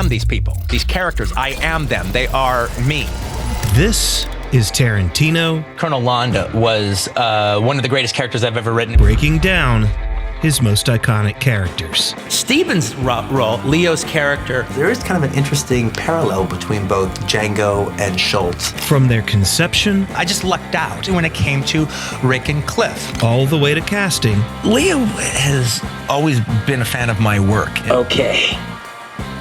am these people, these characters. I am them. They are me. This is Tarantino. Colonel Landa was one of the greatest characters I've ever written. Breaking down his most iconic characters. Steven's role, Leo's character. There is kind of an interesting parallel between both Django and Schultz. From their conception, I just lucked out when it came to Rick and Cliff. all the way to casting. Leo has always been a fan of my work. Okay,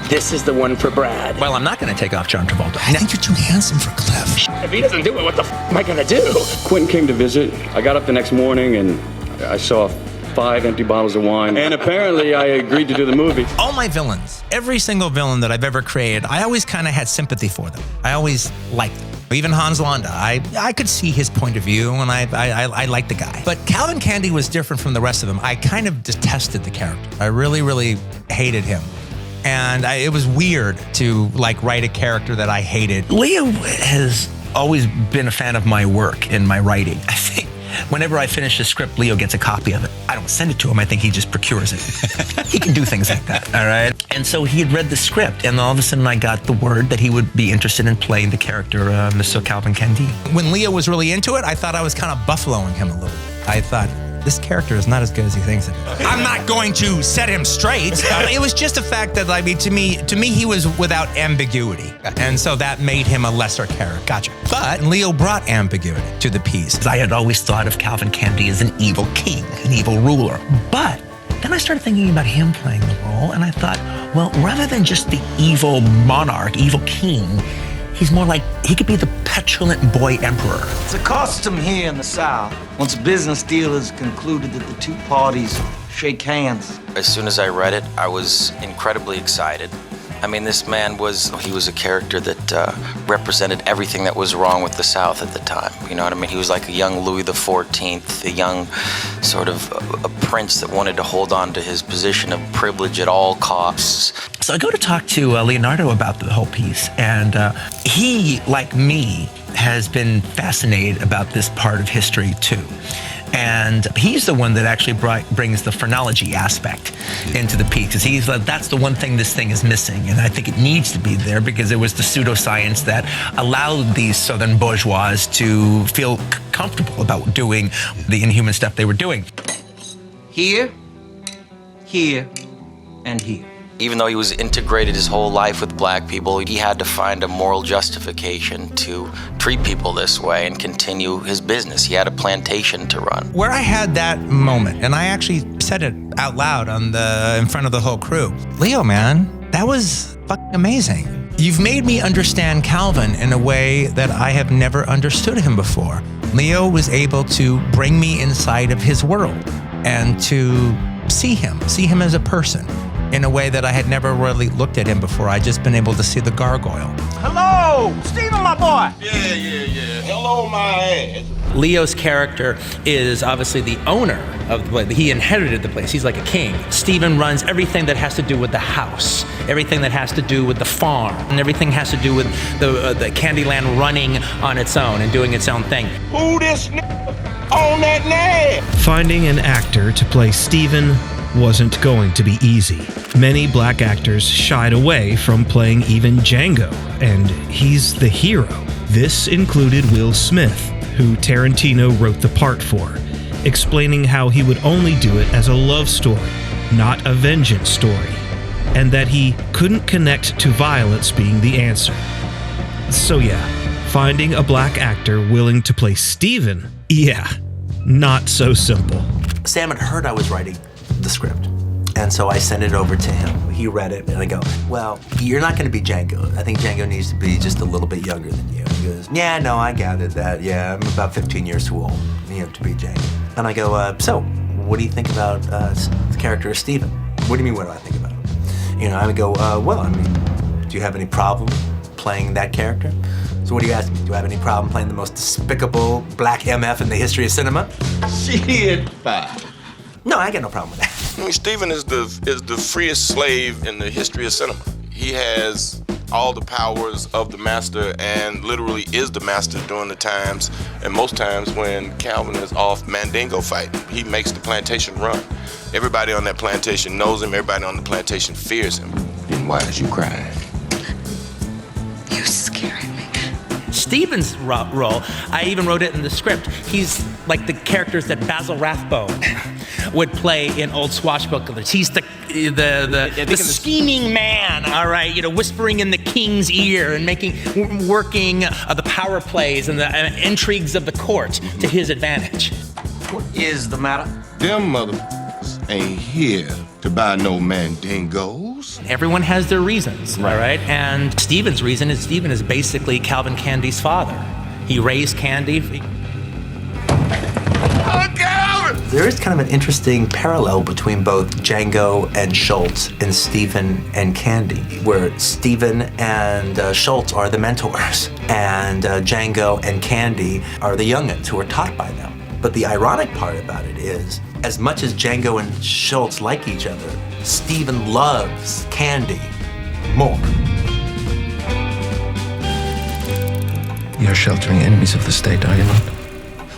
this is the one for Brad. Well, I'm not going to take off John Travolta. I think you're too handsome for Cliff. If he doesn't do it, what the am I gonna do? Quentin came to visit. I got up the next morning and I saw 5 empty bottles of wine. And apparently I agreed to do the movie. All my villains, every single villain that I've ever created, I always kind of had sympathy for them. I always liked them. Even Hans Landa, I could see his point of view, and I liked the guy. But Calvin Candy was different from the rest of them. I kind of detested the character. I really, really hated him. And it was weird to write a character that I hated. Leo has always been a fan of my work and my writing. I think whenever I finish a script, Leo gets a copy of it. I don't send it to him. I think he just procures it. He can do things like that, all right? And so he had read the script, and all of a sudden I got the word that he would be interested in playing the character, Mr. Calvin Candy. When Leo was really into it, I thought I was kind of buffaloing him a little bit. I thought, this character is not as good as he thinks it is. I'm not going to set him straight. It was just a fact that, to me, he was without ambiguity. And so that made him a lesser character. Gotcha. But Leo brought ambiguity to the piece. I had always thought of Calvin Candy as an evil king, an evil ruler. But then I started thinking about him playing the role, and I thought, well, rather than just the evil monarch, evil king, he's more like, he could be the petulant boy emperor. It's a custom here in the South. Once a business deal is concluded, that the two parties shake hands. As soon as I read it, I was incredibly excited. I mean, this man he was a character that represented everything that was wrong with the South at the time. You know what I mean? He was like a young Louis XIV, a young sort of a prince that wanted to hold on to his position of privilege at all costs. So I go to talk to Leonardo about the whole piece, and he, like me, has been fascinated about this part of history too. And he's the one that actually brings the phrenology aspect into the piece, because he's like, that's the one thing this thing is missing, and I think it needs to be there because it was the pseudoscience that allowed these Southern bourgeois to feel comfortable about doing the inhuman stuff they were doing. Here, here, and here. Even though he was integrated his whole life with black people, he had to find a moral justification to treat people this way and continue his business. He had a plantation to run. Where I had that moment, and I actually said it out loud in front of the whole crew, Leo, man, that was fucking amazing. You've made me understand Calvin in a way that I have never understood him before. Leo was able to bring me inside of his world and to see him as a person, in a way that I had never really looked at him before. I'd just been able to see the gargoyle. Hello, Stephen, my boy. Yeah. Hello, my ass. Leo's character is obviously the owner of the place. He inherited the place. He's like a king. Stephen runs everything that has to do with the house, everything that has to do with the farm, and everything has to do with the Candyland running on its own and doing its own thing. Who this on that name? Finding an actor to play Stephen wasn't going to be easy. Many black actors shied away from playing even Django, and he's the hero. This included Will Smith, who Tarantino wrote the part for, explaining how he would only do it as a love story, not a vengeance story, and that he couldn't connect to violence being the answer. So yeah, finding a black actor willing to play Stephen, yeah, not so simple. Sam had heard I was writing the script, and so I sent it over to him. He read it, and I go, well, you're not going to be Django. I think Django needs to be just a little bit younger than you. He goes, yeah, no, I gathered that. Yeah, I'm about 15 years too old, to be Django. And I go, so, what do you think about the character of Stephen? What do you mean, what do I think about him? I would go, well, I mean, do you have any problem playing that character? So what do you ask me? Do I have any problem playing the most despicable black MF in the history of cinema? Shit, bye. No, I got no problem with that. I mean, Stephen is the freest slave in the history of cinema. He has all the powers of the master and literally is the master during the times, and most times when Calvin is off Mandingo fighting, he makes the plantation run. Everybody on that plantation knows him, everybody on the plantation fears him. Then why is you crying? Stephen's role, I even wrote it in the script. He's like the characters that Basil Rathbone would play in Old Swashbucklers. He's the scheming man, all right, whispering in the king's ear and working the power plays and the intrigues of the court to his advantage. What is the matter? Them motherfuckers ain't here to buy no mandingos. Everyone has their reasons, all right? And Stephen's reason is Stephen is basically Calvin Candy's father. He raised Candy. There is kind of an interesting parallel between both Django and Schultz and Stephen and Candy, where Stephen and Schultz are the mentors, and Django and Candy are the youngins who are taught by them. But the ironic part about it is, as much as Django and Schultz like each other, Stephen loves Candy more. You're sheltering enemies of the state, are you not?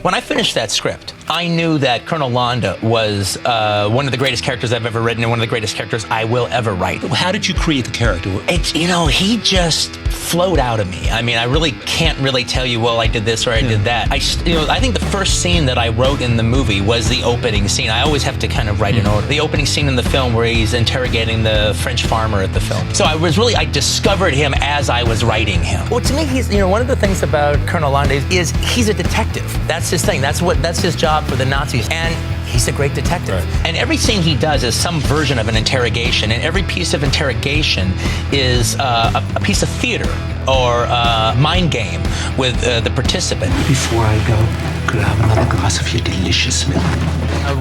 When I finished that script, I knew that Colonel Landa was one of the greatest characters I've ever written and one of the greatest characters I will ever write. How did you create the character? It's, he just flowed out of me. I mean, I really can't really tell you, well, I did this or I did that. I think the first scene that I wrote in the movie was the opening scene. I always have to kind of write in order. The opening scene in the film where he's interrogating the French farmer at the film. So I discovered him as I was writing him. Well, to me, he's, one of the things about Colonel Landa is he's a detective. That's his thing. That's his job for the Nazis. And he's a great detective. Right. And every scene he does is some version of an interrogation. And every piece of interrogation is a piece of theater or a mind game with the participant. Before I go, could I have another glass of your delicious milk?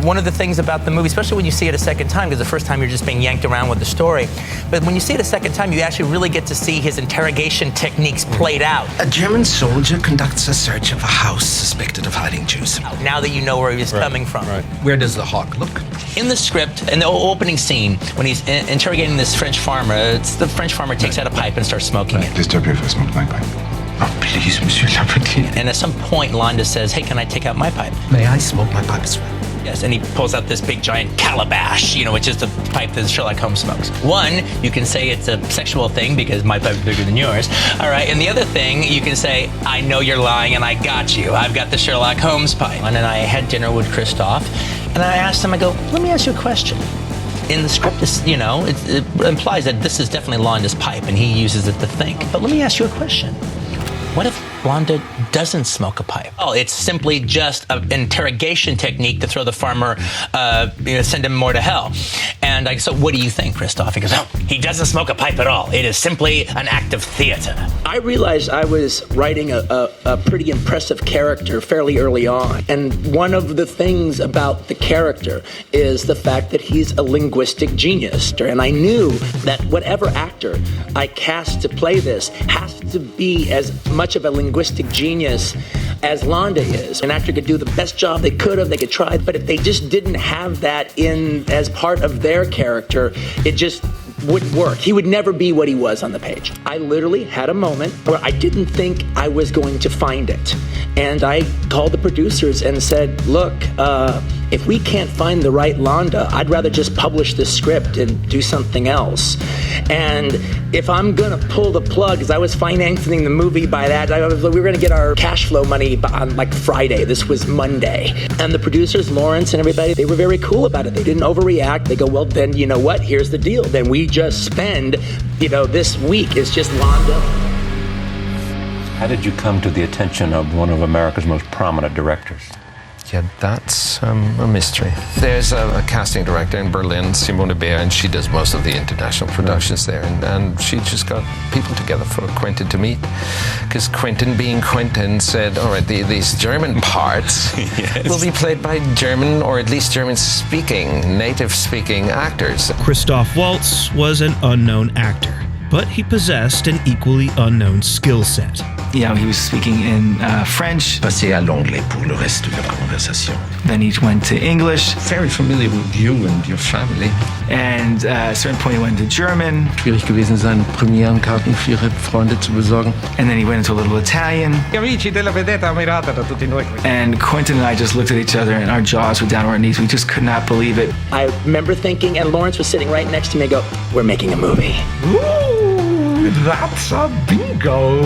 One of the things about the movie, especially when you see it a second time, because the first time you're just being yanked around with the story, but when you see it a second time, you actually really get to see his interrogation techniques played out. A German soldier conducts a search of a house suspected of hiding Jews. Now that you know where he was coming from. Right. Where does the hawk look? In the script, in the opening scene, when he's interrogating this French farmer, the French farmer takes out a pipe and starts smoking it. Please stop here if I smoke my pipe. Oh, please, Monsieur Lapetit. And at some point, Landa says, hey, can I take out my pipe? May I smoke my pipe as well? Yes, and he pulls out this big giant calabash, which is the pipe that Sherlock Holmes smokes. One, you can say it's a sexual thing because my pipe is bigger than yours. All right, and the other thing, you can say, I know you're lying and I got you. I've got the Sherlock Holmes pipe. And then I had dinner with Christoph, and I asked him, I go, let me ask you a question. In the script, it implies that this is definitely Landa's pipe and he uses it to think. But let me ask you a question. What if Landa doesn't smoke a pipe? Oh, it's simply just an interrogation technique to throw the farmer, send him more to hell. And I said, what do you think, Christoph? He goes, oh, he doesn't smoke a pipe at all. It is simply an act of theater. I realized I was writing a pretty impressive character fairly early on. And one of the things about the character is the fact that he's a linguistic genius. And I knew that whatever actor I cast to play this has to be as much of a linguistic genius as Landa is. An actor could do the best job they could try, but if they just didn't have that in as part of their character, it just wouldn't work. He would never be what he was on the page. I literally had a moment where I didn't think I was going to find it. And I called the producers and said, look, if we can't find the right Landa, I'd rather just publish this script and do something else. And if I'm gonna pull the plug, because I was financing the movie by that, we were gonna get our cash flow money on like Friday. This was Monday. And the producers, Lawrence and everybody, they were very cool about it. They didn't overreact. They go, well, then you know what? Here's the deal. Then we just spend, this week is just Landa. How did you come to the attention of one of America's most prominent directors? Yeah, that's a mystery. There's a casting director in Berlin, Simone Beer, and she does most of the international productions there. And she just got people together for Quentin to meet. Because Quentin, being Quentin, said, all right, these German parts will be played by German, or at least German-speaking, native-speaking actors. Christoph Waltz was an unknown actor, but he possessed an equally unknown skill set. He was speaking in French. Passez à l'anglais pour le reste de la conversation. Then he went to English. Very familiar with you and your family. And at a certain point he went to German. Schwierig gewesen sein, Premierenkarten für ihre Freunde zu besorgen. And then he went into a little Italian. Amici della vedetta ammirata da tutti noi. And Quentin and I just looked at each other and our jaws were down to our knees. We just could not believe it. I remember thinking, and Lawrence was sitting right next to me, go, we're making a movie. Ooh, that's a bingo.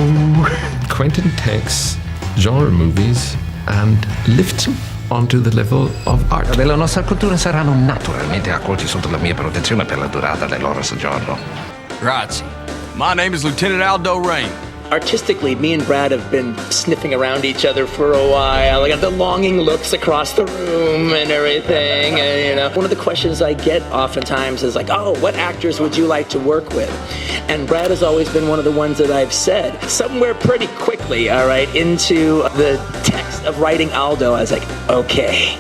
Quentin takes genre movies and lifts them onto the level of art. La nostra cultura saranno naturalmente accolti sotto la mia protezione per la durata del loro soggiorno. Grazie. My name is Lieutenant Aldo Rain. Artistically, me and Brad have been sniffing around each other for a while. I got the longing looks across the room and everything. And, one of the questions I get oftentimes is like, oh, what actors would you like to work with? And Brad has always been one of the ones that I've said. Somewhere pretty quickly, all right, into the text of writing Aldo, I was like, okay,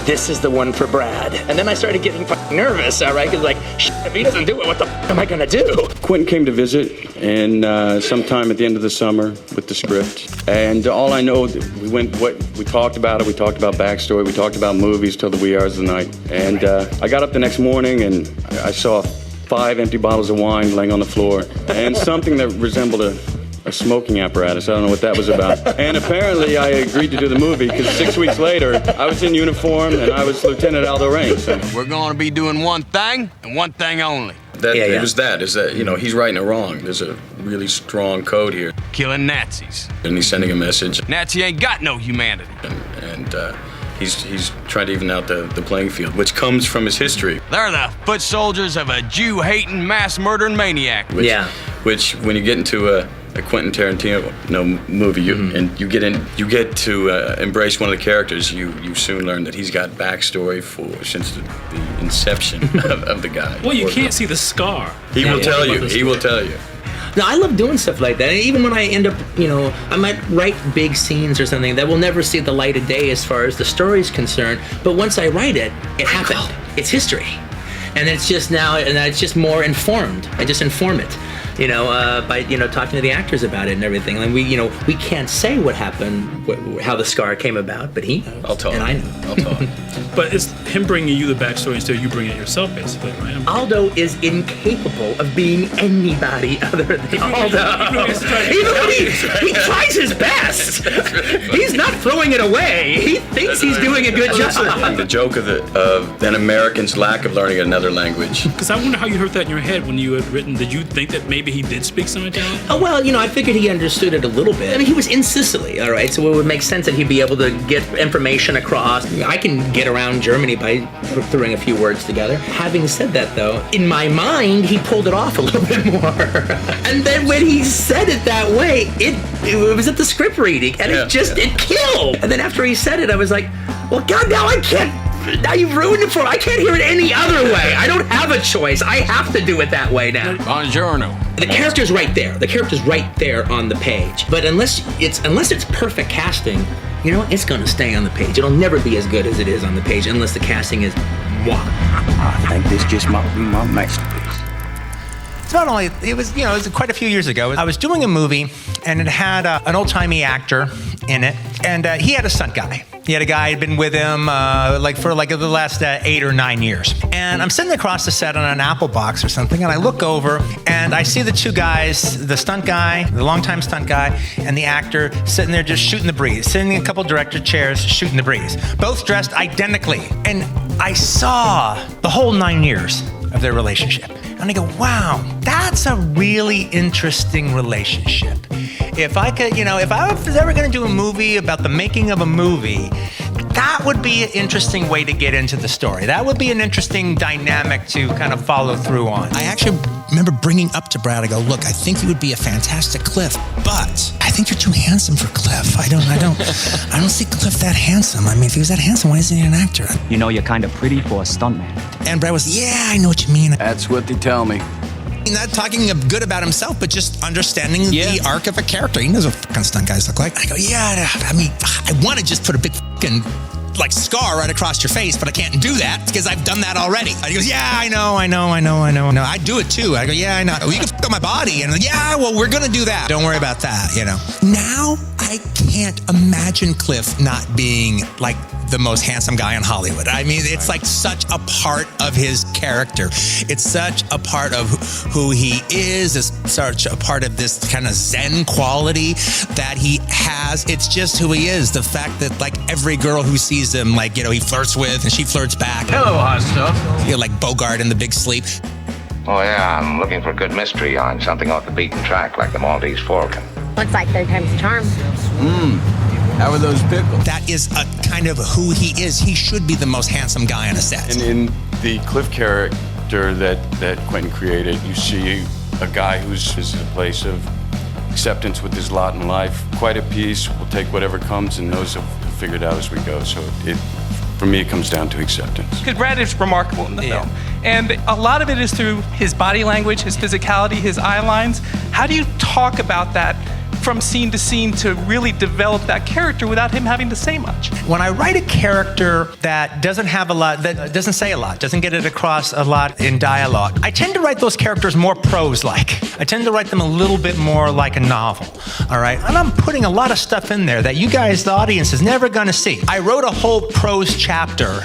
this is the one for Brad. And then I started getting fucking nervous, all right? Because like, shit, if he doesn't do it, what the fuck am I gonna do? Quentin came to visit, and sometime at the end of the summer with the script. And all I know, we talked about it, we talked about backstory, we talked about movies till the wee hours of the night. And I got up the next morning, and I saw 5 empty bottles of wine laying on the floor, and something that resembled a smoking apparatus. I don't know what that was about. And apparently I agreed to do the movie because 6 weeks later, I was in uniform and I was Lieutenant Aldo Rain. So. We're going to be doing one thing and one thing only. It was that, he's right and wrong. There's a really strong code here. Killing Nazis. And he's sending a message. Nazi ain't got no humanity. And he's trying to even out the playing field, which comes from his history. They're the foot soldiers of a Jew-hating, mass-murdering maniac. Which, when you get into a Quentin Tarantino movie, and you get to embrace one of the characters, you soon learn that he's got backstory since the inception of the guy. Well, you can't see the scar. He will tell you. He will tell you. No, I love doing stuff like that. And even when I end up, I might write big scenes or something that will never see the light of day as far as the story's concerned. But once I write it, it happened. It's history. And it's just now, and it's just more informed. I just inform it. By talking to the actors about it and everything. And we can't say what happened, how the scar came about, but he knows. I'll tell him. And I know. I'll tell him. But it's him bringing you the backstory instead of you bringing it yourself, basically, right? Aldo is incapable of being anybody other than Aldo. Even when he tries his best. He's not throwing it away. He thinks he's doing a good job. The joke of an American's lack of learning another language. Because I wonder how you heard that in your head when you had written. Did you think that maybe he did speak some Italian? Oh, well, I figured he understood it a little bit. I mean, he was in Sicily, all right, so it would make sense that he'd be able to get information across. I can get around Germany by throwing a few words together. Having said that, though, in my mind, he pulled it off a little bit more. And then when he said it that way, it was at the script reading, and it killed. And then after he said it, I was like, well, God, now I can't. Now you've ruined it for me. I can't hear it any other way. I don't have a choice. I have to do it that way now. Buongiorno. The character's right there. The character's right there on the page. But unless it's perfect casting, it's gonna stay on the page. It'll never be as good as it is on the page unless the casting is moi. I think this just might be my masterpiece. It's not only, it was quite a few years ago. I was doing a movie and it had an old-timey actor in it, and he had a stunt guy. He had a guy who'd been with him for the last 8 or 9 years. And I'm sitting across the set on an Apple box or something, and I look over and I see the two guys, the stunt guy, the longtime stunt guy, and the actor sitting there just shooting the breeze, sitting in a couple director chairs, shooting the breeze, both dressed identically. And I saw the whole 9 years of their relationship. And I go, wow, that's a really interesting relationship. If I could, if I was ever going to do a movie about the making of a movie, that would be an interesting way to get into the story. That would be an interesting dynamic to kind of follow through on. I actually remember bringing up to Brad, I go, look, I think you would be a fantastic Cliff, but I think you're too handsome for Cliff. I don't see Cliff that handsome. I mean, if he was that handsome, why isn't he an actor? You're kind of pretty for a stuntman. And Brad was, yeah, I know what you mean. That's what they tell me. Not talking good about himself, but just understanding the arc of a character. He knows what fucking stunt guys look like. I go, yeah, I mean, I want to just put a big fucking scar right across your face, but I can't do that because I've done that already. He goes, yeah, I know. I do it too. I go, yeah, I know. Well, you can fuck up my body. And yeah, well, we're going to do that. Don't worry about that, Now, I can't imagine Cliff not being the most handsome guy in Hollywood. I mean, it's such a part of his character. It's such a part of who he is. It's such a part of this kind of Zen quality that he has. It's just who he is. The fact that every girl who sees him, he flirts with and she flirts back. Hello, hot stuff. Like Bogart in The Big Sleep. Oh, yeah, I'm looking for a good mystery on something off the beaten track like the Maltese Falcon. Looks like third time's a charm. How are those pickles? That is a kind of who he is. He should be the most handsome guy on a set. And in the Cliff character that Quentin created, you see a guy who's in a place of acceptance with his lot in life, quite at peace, will take whatever comes and knows he'll figure it out as we go. So for me, it comes down to acceptance. Because Brad is remarkable in the film. And a lot of it is through his body language, his physicality, his eye lines. How do you talk about that from scene to scene to really develop that character without him having to say much? When I write a character that doesn't have a lot, that doesn't say a lot, doesn't get it across a lot in dialogue, I tend to write those characters more prose-like. I tend to write them a little bit more like a novel, all right? And I'm putting a lot of stuff in there that you guys, the audience, is never gonna see. I wrote a whole prose chapter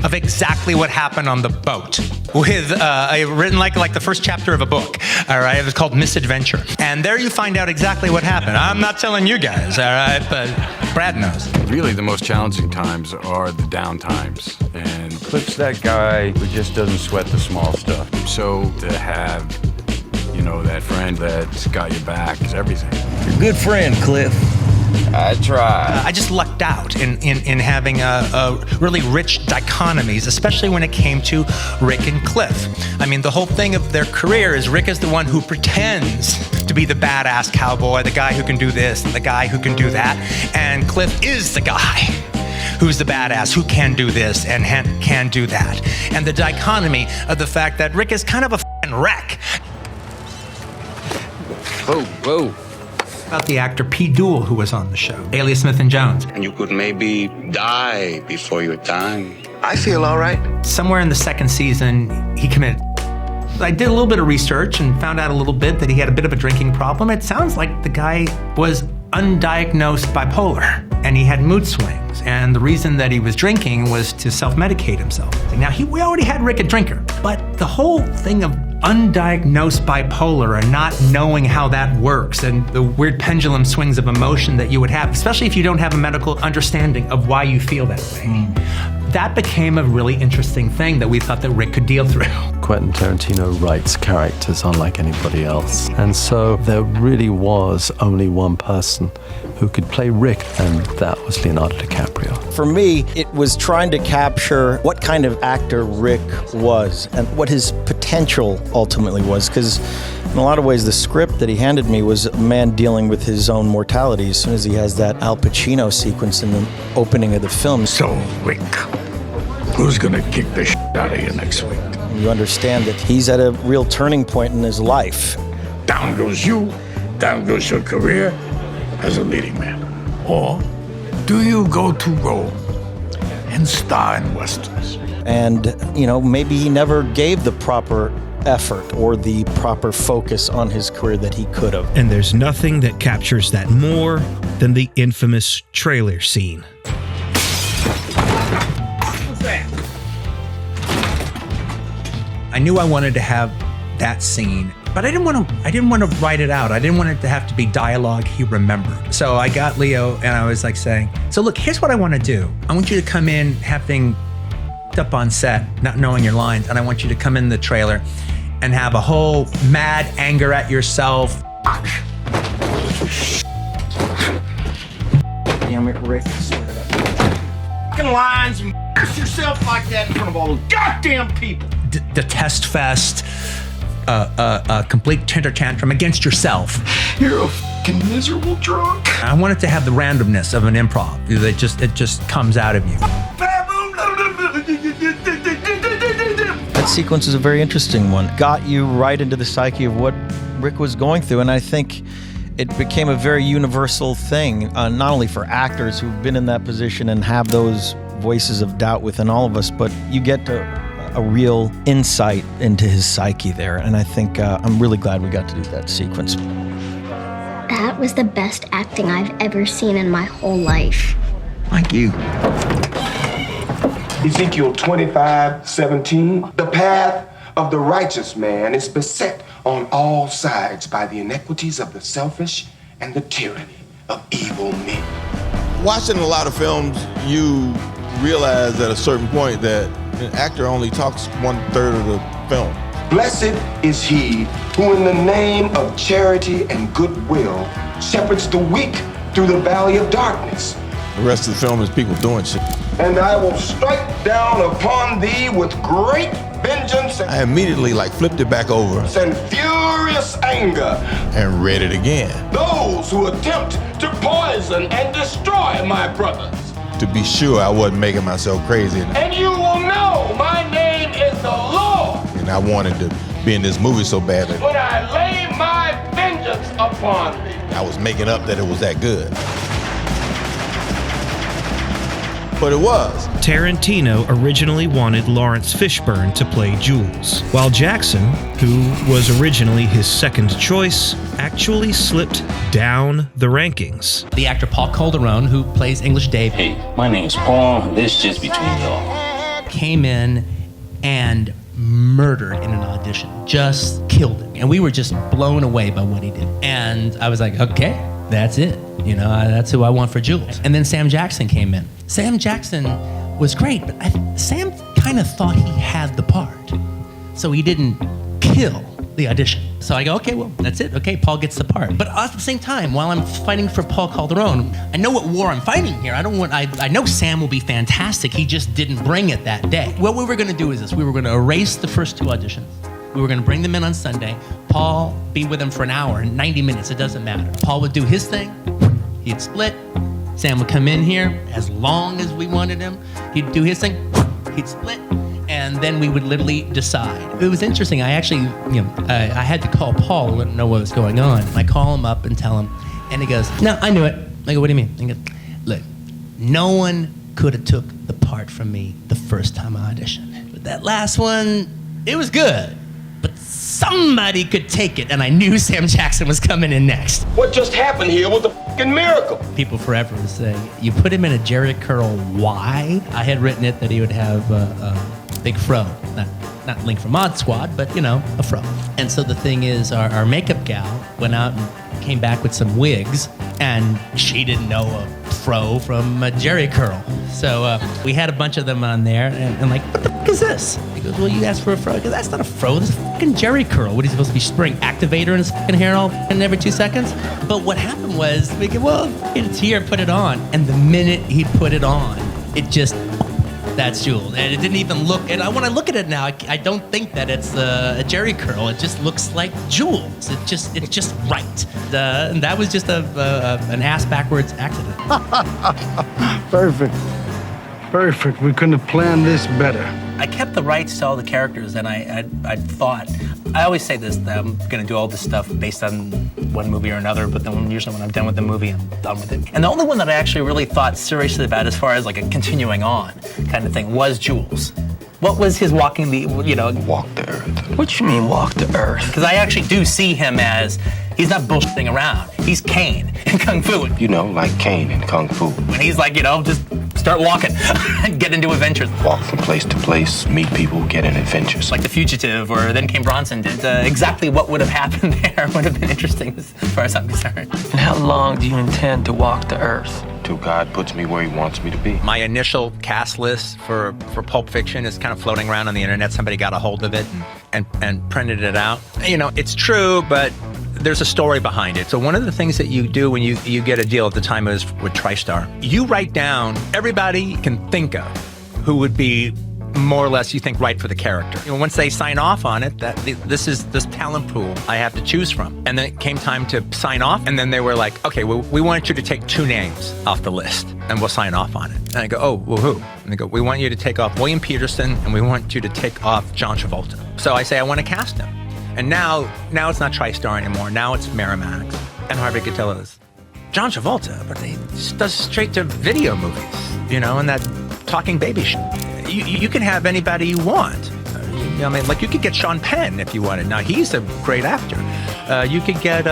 of exactly what happened on the boat with written like the first chapter of a book, all right? It was called Misadventure. And there you find out exactly what happened. I'm not telling you guys, all right? But Brad knows. Really, the most challenging times are the down times. And Cliff's that guy who just doesn't sweat the small stuff. So to have, that friend that's got your back is everything. You're a good friend, Cliff. I try. I just lucked out in having a really rich dichotomies, especially when it came to Rick and Cliff. I mean, the whole thing of their career is Rick is the one who pretends to be the badass cowboy, the guy who can do this and the guy who can do that. And Cliff is the guy who's the badass, who can do this and can do that. And the dichotomy of the fact that Rick is kind of a f***ing wreck. Whoa. About the actor P. Dool, who was on the show, alias Smith & Jones. And you could maybe die before your time. I feel all right. Somewhere in the second season, he committed. I did a little bit of research and found out a little bit that he had a bit of a drinking problem. It sounds like the guy was undiagnosed bipolar and he had mood swings. And the reason that he was drinking was to self-medicate himself. Now, we already had Rick a drinker, but the whole thing of undiagnosed bipolar and not knowing how that works and the weird pendulum swings of emotion that you would have, especially if you don't have a medical understanding of why you feel that way. That became a really interesting thing that we thought that Rick could deal through. Quentin Tarantino writes characters unlike anybody else. And so there really was only one person who could play Rick, and that was Leonardo DiCaprio. For me, it was trying to capture what kind of actor Rick was and what his potential ultimately was, because in a lot of ways the script that he handed me was a man dealing with his own mortality as soon as he has that Al Pacino sequence in the opening of the film. So, Rick, who's gonna kick the shit out of you next week? You understand that he's at a real turning point in his life. Down goes you, down goes your career as a leading man. Or do you go to Rome and star in Westerns? And, maybe he never gave the proper effort or the proper focus on his career that he could have. And there's nothing that captures that more than the infamous trailer scene. What's that? I knew I wanted to have that scene, but I didn't want to write it out. I didn't want it to have to be dialogue he remembered. So I got Leo and I was like saying, so look, here's what I want to do. I want you to come in having up on set, not knowing your lines, and I want you to come in the trailer and have a whole mad anger at yourself. Damn it, Rick. Fucking lines and yourself like that in front of all those goddamn people. The test fest, a complete temper tantrum against yourself. You're a fucking miserable drunk. I want it to have the randomness of an improv. It just comes out of you. That sequence is a very interesting one. Got you right into the psyche of what Rick was going through, and I think it became a very universal thing, not only for actors who've been in that position and have those voices of doubt within all of us, but you get a real insight into his psyche there, and I think I'm really glad we got to do that sequence. That was the best acting I've ever seen in my whole life. Thank you. Ezekiel 25:17. The path of the righteous man is beset on all sides by the iniquities of the selfish and the tyranny of evil men. Watching a lot of films, you realize at a certain point that an actor only talks 1/3 of the film. Blessed is he who in the name of charity and goodwill shepherds the weak through the valley of darkness. The rest of the film is people doing shit. And I will strike down upon thee with great vengeance I immediately flipped it back over and furious anger. And read it again. Those who attempt to poison and destroy my brothers. To be sure I wasn't making myself crazy. And you will know my name is the Lord. And I wanted to be in this movie so badly. When I lay my vengeance upon thee. I was making up that it was that good. But it was. Tarantino originally wanted Lawrence Fishburne to play Jules, while Jackson, who was originally his second choice, actually slipped down the rankings. The actor Paul Calderone, who plays English Dave. Hey, my name's Paul. This just between y'all. Came in and murdered in an audition. Just killed it. And we were just blown away by what he did. And I was like, okay, that's it. That's who I want for Jules. And then Sam Jackson came in. Sam Jackson was great, but Sam kind of thought he had the part. So he didn't kill the audition. So I go, okay, well, that's it. Okay, Paul gets the part. But at the same time, while I'm fighting for Paul Calderone, I know what war I'm fighting here. I know Sam will be fantastic. He just didn't bring it that day. What we were going to do is this. We were going to erase the first two auditions. We were going to bring them in on Sunday. Paul be with them for an hour, 90 minutes. It doesn't matter. Paul would do his thing. He'd split. Sam would come in here as long as we wanted him. He'd do his thing. He'd split. And then we would literally decide. It was interesting. I actually, I had to call Paul to let him know what was going on. I call him up and tell him, and he goes, no, I knew it. I go, what do you mean? He goes, look, no one could have took the part from me the first time I auditioned. But that last one, it was good. But somebody could take it, and I knew Sam Jackson was coming in next. What just happened here was a fucking miracle. People forever would say, you put him in a Jerry Curl, why? I had written it that he would have a big fro. Not Link from Mod Squad, but, a fro. And so the thing is, our makeup gal went out and came back with some wigs, and she didn't know a fro from a Jerry Curl. So we had a bunch of them on there, and like, what the fuck is this? He goes, well, you asked for a fro. I go, that's not a fro, this is a fucking Jerry Curl. What, are you supposed to be spraying activator in his fucking hair all fucking every 2 seconds? But what happened was, we go, well, it's here, put it on. And the minute he put it on, it just, that's Jules. And it didn't even look, and when I look at it now, I don't think that it's a Jerry Curl. It just looks like Jules. It's just right. And that was just an ass backwards accident. Perfect. We couldn't have planned this better. I kept the rights to all the characters, and I thought, I always say this, that I'm going to do all this stuff based on one movie or another, but then usually when I'm done with the movie, I'm done with it. And the only one that I actually really thought seriously about as far as like a continuing on kind of thing was Jules. What was his walking the, Walk the earth. What you mean walk the earth? Because I actually do see him as, he's not bullshitting around. He's Kane in Kung Fu. Like Kane in Kung Fu. And he's like, just start walking and get into adventures. Walk from place to place, meet people, get in adventures. Like The Fugitive or Then Came Bronson did. Exactly what would have happened there would have been interesting as far as I'm concerned. And how long do you intend to walk the earth? Till God puts me where he wants me to be. My initial cast list for Pulp Fiction is kind of floating around on the internet. Somebody got a hold of it and printed it out. It's true, but there's a story behind it. So one of the things that you do when you get a deal at the time is with TriStar, you write down everybody you can think of who would be more or less you think right for the character. Once they sign off on it, that this is this talent pool I have to choose from. And then it came time to sign off, and then they were like, okay, well, we want you to take 2 names off the list, and we'll sign off on it. And I go, oh, well, who? And they go, we want you to take off William Peterson, and we want you to take off John Travolta. So I say, I want to cast him. And now it's not TriStar anymore. Now it's Miramax. And Harvey Keitel is John Travolta, but he just does straight to video movies, and that talking baby shit. You can have anybody you want. Like you could get Sean Penn if you wanted. Now he's a great actor. You could get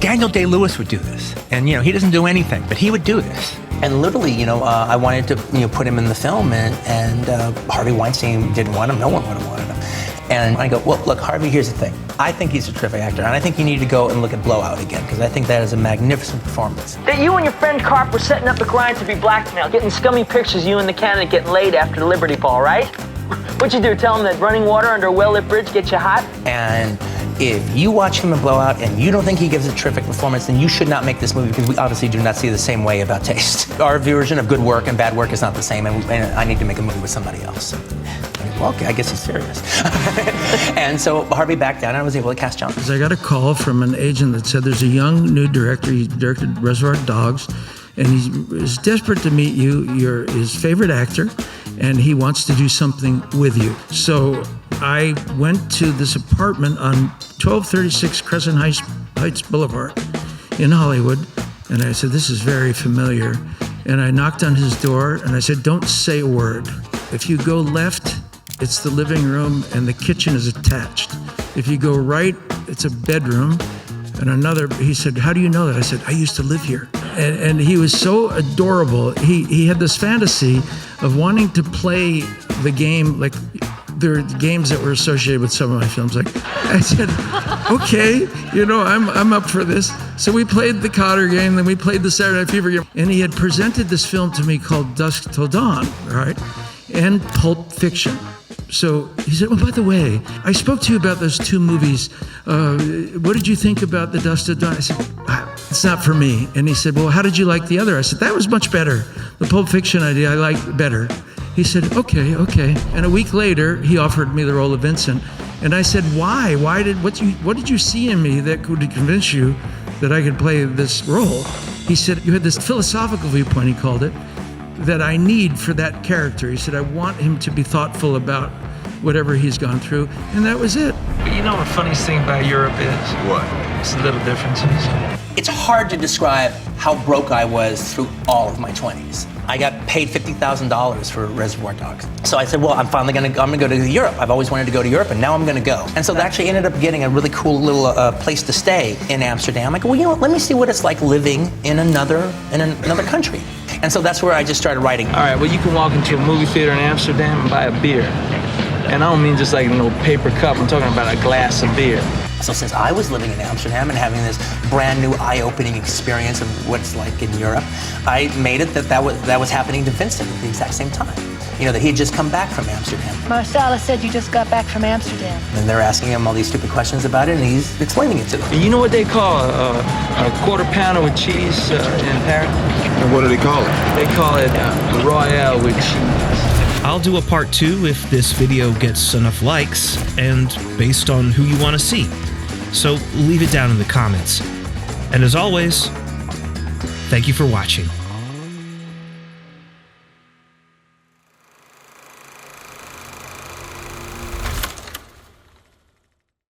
Daniel Day-Lewis would do this, and he doesn't do anything, but he would do this. And literally, I wanted to put him in the film, and Harvey Weinstein didn't want him. No one would have wanted him. And I go, well, look, Harvey, here's the thing. I think he's a terrific actor, and I think you need to go and look at Blowout again, because I think that is a magnificent performance. That you and your friend Carp were setting up the grind to be blackmailed, getting scummy pictures of you and the candidate getting laid after the Liberty Ball, right? What'd you do? Tell him that running water under a well-lit bridge gets you hot? And if you watch him in Blowout and you don't think he gives a terrific performance, then you should not make this movie, because we obviously do not see the same way about taste. Our version of good work and bad work is not the same, and I need to make a movie with somebody else. Well, okay, I guess he's serious. And so Harvey backed down and I was able to cast John. I got a call from an agent that said there's a young new director, he directed Reservoir Dogs, and he's desperate to meet you. You're his favorite actor, and he wants to do something with you. So I went to this apartment on 1236 Crescent Heights Boulevard in Hollywood, and I said, this is very familiar. And I knocked on his door, and I said, don't say a word. If you go left, it's the living room, and the kitchen is attached. If you go right, it's a bedroom, and another. He said, how do you know that? I said, I used to live here. And he was so adorable. He had this fantasy of wanting to play the game, like there are games that were associated with some of my films. Like I said, okay, I'm up for this. So we played the Cotter game, then we played the Saturday Night Fever game, and he had presented this film to me called Dusk Till Dawn, right? And Pulp Fiction. So he said, by the way, I spoke to you about those two movies. What did you think about the Dusk Till Dawn? I said, it's not for me. And he said, well, how did you like the other? I said, that was much better. The Pulp Fiction idea I liked better. He said, okay. And a week later, he offered me the role of Vincent. And I said, why? What did you see in me that could convince you that I could play this role? He said, you had this philosophical viewpoint, he called it, that I need for that character. He said, I want him to be thoughtful about whatever he's gone through, and that was it. But you know the funniest thing about Europe is? What? It's the little differences. It's hard to describe how broke I was through all of my 20s. I got paid $50,000 for Reservoir Dogs. So I said, well, I'm gonna go to Europe. I've always wanted to go to Europe, and now I'm gonna go. And so that actually ended up getting a really cool little place to stay in Amsterdam. I go, well, let me see what it's like living in another country. And so that's where I just started writing. All right, well, you can walk into a movie theater in Amsterdam and buy a beer. And I don't mean just like no paper cup, I'm talking about a glass of beer. So since I was living in Amsterdam and having this brand new eye-opening experience of what it's like in Europe, I made it that was happening to Vincent at the exact same time. That he had just come back from Amsterdam. Marsala said you just got back from Amsterdam. And they're asking him all these stupid questions about it, and he's explaining it to them. You know what they call a quarter pounder with cheese in Paris? And what do they call it? They call it Royale with cheese. I'll do a part 2 if this video gets enough likes and based on who you want to see. So leave it down in the comments. And as always, thank you for watching.